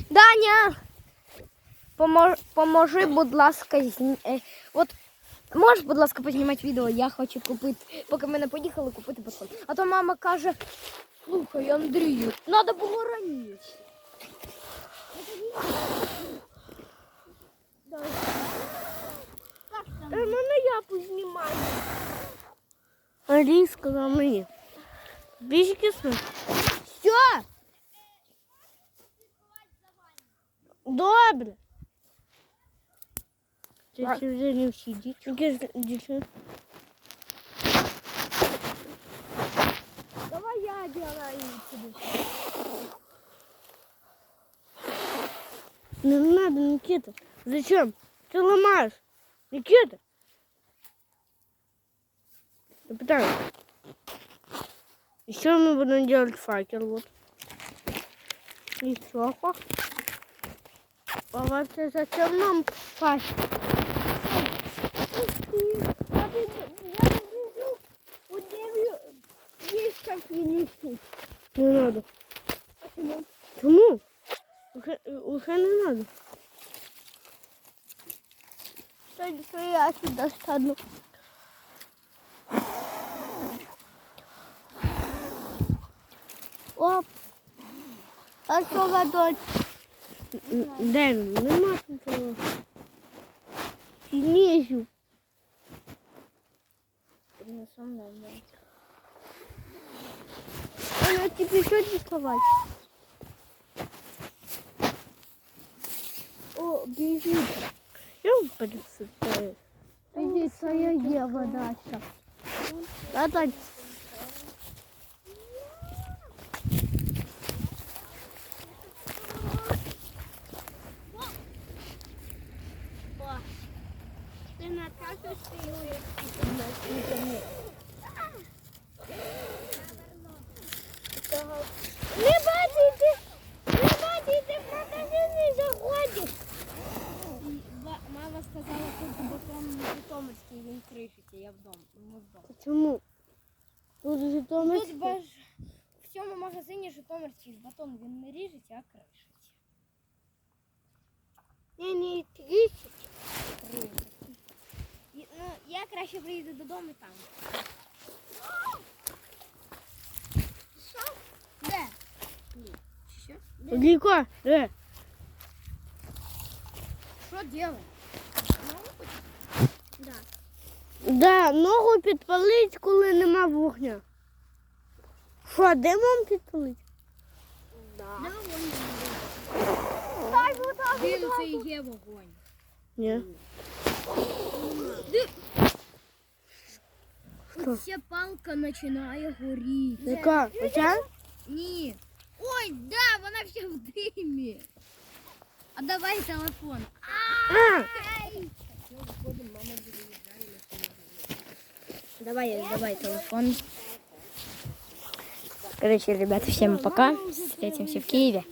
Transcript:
Даня! Поможи, будь ласка, от можеш, будь ласка, познімати відео, я хочу купити, поки ми не поїхали, купити батон. А то мама каже, слухай, Андрію, треба було раніше. Мене я познімаю. Аліс сказав мені. Більше кисно. Все? Добре. Це вже не всі дівчини. Давай я делаю тебе. Не надо, Никита. Зачем? Ты ломаешь. Никита. Я пытаюсь. Еще мы будем делать факел. Вот. И сверху. А вообще зачем нам факел? Не надо. Почему? Почему? Уже не надо. Что я сюда стану? Оп. А что готовить? Дай, нема нічого. Сильнейшую. Она тебе что рисовать? О, бежит. Я вам представляю. Иди, своя дева, Даша. Это Ты Наташа стоишь. Не бачите, в магазин не заходиш. Мама сказала, тут батон не житомирський, він кришиться, я вдома. почему? Тут Житомир. Тут в цьому магазині житомирський батон, він не ріжеться, а кришиться. Не трісить. Ну, я краще приїду додому там. Що? Де? Що? Далеко. Що делать? Да. Да, ногу підпалить, коли нема вогня. Що, де вам підпалить? Да. Дай вода, вода. Це і є вогонь. Ні. Ця палка починає горіти. Яка? Оця? Ні. Ой, да, вона вся в димі. А давай телефон. Давай телефон. Короче, ребята, всем пока. Встретимся в Киеве.